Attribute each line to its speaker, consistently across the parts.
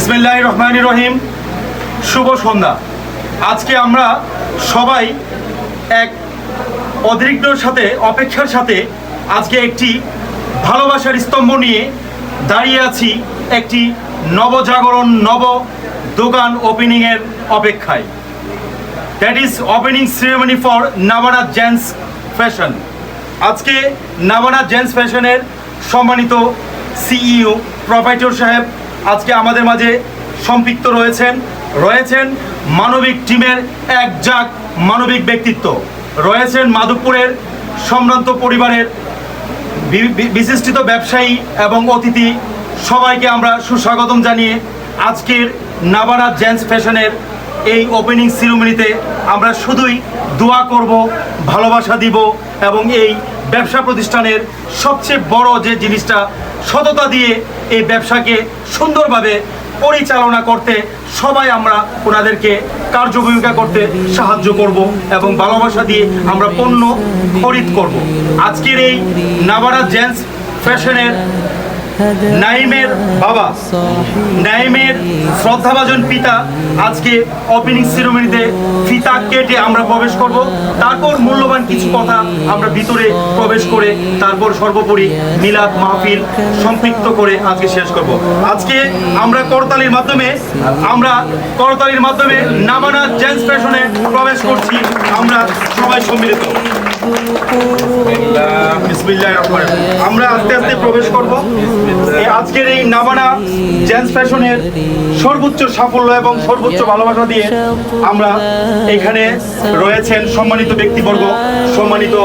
Speaker 1: বিসমিল্লাহির রহমানির রহিম। শুভ সন্ধ্যা। আজকে আমরা সবাই এক অধৈর্যের সাথে অপেক্ষার সাথে আজকে একটি ভালোবাসার স্তম্ভ নিয়ে দাঁড়িয়ে আছি একটি নবজাগরণ নব দোকান ওপেনিংয়ের অপেক্ষায়। That is opening ceremony for Navana gents fashion. আজকে নাভানা জেন্টস ফ্যাশনের সম্মানিত সিইও প্রোপাইটর সাহেব আজকে আমাদের মাঝে সম্পৃক্ত রয়েছেন মানবিক টিমের একজাক মানবিক ব্যক্তিত্ব, রয়েছেন মাধবপুরের সম্ভ্রান্ত পরিবারের বিশিষ্ট ব্যবসায়ী এবং অতিথি। সবাইকে আমরা সুস্বাগতম জানিয়ে আজকের নাভানা জেন্টস ফ্যাশনের এই ওপেনিং সেরেমনিতে আমরা শুধুই দোয়া করব, ভালোবাসা দিব এবং এই ব্যবসা প্রতিষ্ঠানের সবচেয়ে বড় যে জিনিসটা সততা দিয়ে এই ব্যবসাকে সুন্দরভাবে পরিচালনা করতে সবাই আমরা ওনাদেরকে কার্যভূমিকা করতে সাহায্য করব এবং ভালোবাসা দিয়ে আমরা পণ্য খরিদ করব। আজকের এই নাভানা জেন্টস ফ্যাশনের নাইমের বাবা, নাইমের শ্রদ্ধাভাজন পিতা আজকে ওপেনিং সেরেমনিতে ফিতা কেটে আমরা প্রবেশ করব। তারপর মূল্যবান কিছু কথা আমরা ভিতরে প্রবেশ করে তারপর সর্বোপরি মিলাদ মাহফিল সম্পৃক্ত করে আজকে শেষ করব। আজকে আমরা করতালির মাধ্যমে নাভানা জেন্টস ফ্যাশনে প্রবেশ করছি। আমরা সবাই সম্মিলিত আমরা আস্তে আস্তে প্রবেশ করব। আজকের এই নাভানা জেন্টস ফ্যাশনের সর্বোচ্চ সাফল্য এবং সর্বোচ্চ ভালোবাসা দিয়ে আমরা এখানে রয়েছেন সম্মানিত ব্যক্তিবর্গ, সম্মানিত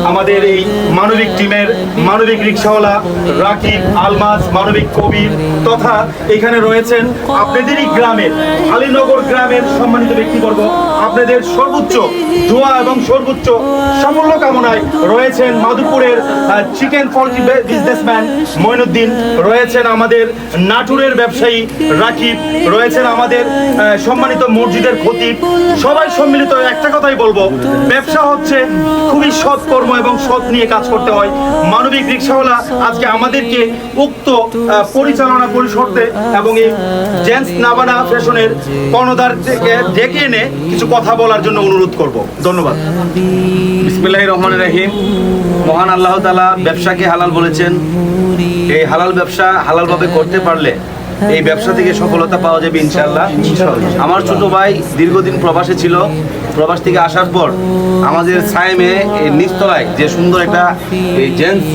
Speaker 1: আমাদের এই মানবিক টিমের মানবিক রিক্সাওয়ালা রাকিব, আলমাজ, মানবিক কবির, তথা এখানে রয়েছেন আপনাদেরই গ্রামের আলীনগর গ্রামের সম্মানিত ব্যক্তিবর্গ। আপনাদের সর্বোচ্চ দোয়া এবং সর্বোচ্চ সাফল্য কামনায় রয়েছেন মাধবপুরের চিকেন ফলটি বিজনেসম্যান মঈনুদ্দিন, রয়েছেন আমাদের নাটুরের ব্যবসায়ী রাকিব, রয়েছেন আমাদের সম্মানিত মসজিদের খতিব। সবাই সম্মিলিত একটা কথাই বলবো, ব্যবসা হচ্ছে খুবই সৎ কর্ম এবং সৎ নিয়ে কাজ করতে হয়। মানবিক রিক্সাওয়ালা আজকে আমাদেরকে উক্ত পরিচালনা পরিষদে এবং এই জেন্টস নাভানা ফ্যাশনের কর্ণধার ডেকে এনে কিছু কথা বলার জন্য অনুরোধ করব। ধন্যবাদ।
Speaker 2: বিসমিল্লাহির রহমানির রহিম। মহান আল্লাহ তাআলা ব্যবসাকে হালাল বলেছেন। এই হালাল ব্যবসা হালালভাবে করতে পারলে এই ব্যবসা থেকে সফলতা পাওয়া যাবে ইনশাআল্লাহ। আমার ছোট ভাই দীর্ঘদিন প্রবাসে ছিল। প্রবাস থেকে আসার পর আমাদের সাইমে এই নিচতলায় যে সুন্দর একটা এই জেন্টস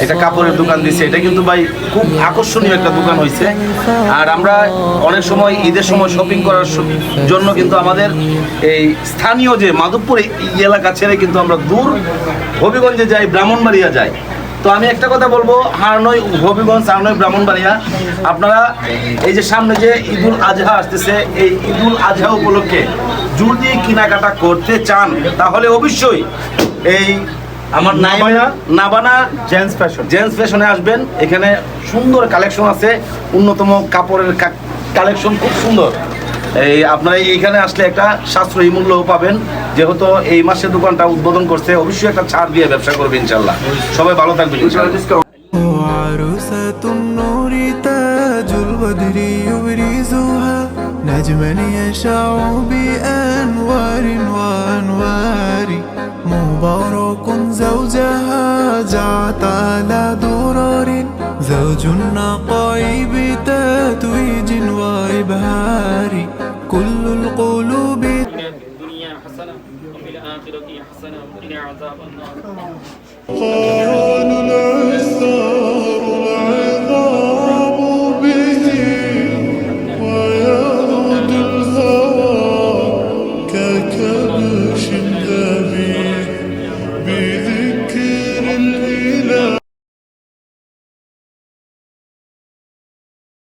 Speaker 2: একটা কাপড়ের দোকান দিচ্ছে, এটা কিন্তু ভাই খুব আকর্ষণীয় একটা দোকান হয়েছে। আর আমরা অনেক সময় ঈদের সময় শপিং করার জন্য কিন্তু আমাদের এই স্থানীয় যে মাধবপুর এই এলাকা ছেড়ে কিন্তু আমরা দূর হবিগঞ্জে যাই, ব্রাহ্মণবাড়িয়া যাই। তো আমি একটা কথা বলবো, হারনই হবিগঞ্জ, হারনই ব্রাহ্মণবাড়িয়া, আপনারা এই যে সামনে যে ঈদুল আজহা আসতেছে, এই ঈদুল আজহা উপলক্ষে যদি কেনাকাটা করতে চান তাহলে অবশ্যই এই আমার নাভানা জেন্টস ফ্যাশনে আসবেন। এখানে সুন্দর কালেকশন আছে, উন্নতম কাপড়ের কালেকশন, খুব সুন্দর। এই আপনারা এইখানে আসলে একটা সাশ্রয়ী মূল্যও পাবেন। যেহেতু এই মাসে দোকানটা উদ্বোধন করছে, অবশ্যই একটা ছাড় দিয়ে ব্যবসা করবে ইনশাল্লাহ। সবাই ভালো থাকবেন ইনশাল্লাহ।
Speaker 3: عروسة النور تاج البدر يبرزها نجما يشع بأنوار وأنوار مبارك زوجها جعت على درر زوج النقائب تتويج وإبهار كل القلوب
Speaker 4: الدنيا حسنة وفي الآخرة حسنة وقنا عذاب النار.